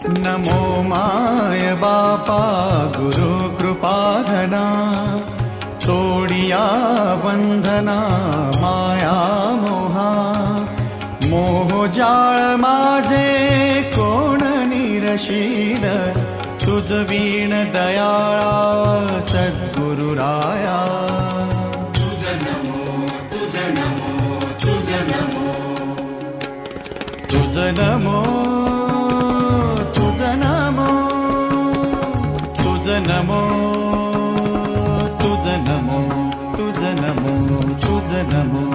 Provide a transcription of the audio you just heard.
नमो माय बापा गुरु कृपाधना, तोडिया बंधना माया मोहा, मोह जाळ माझे कोण निरशील, तुझ वीण दयाळा सद्गुरु राया। तुझ नमो तुझ नमो तुझ नमो, तुझ नमो तुझ नमो, तुझ नमो तुझ नमो, तुझ नमो तुझ नमो।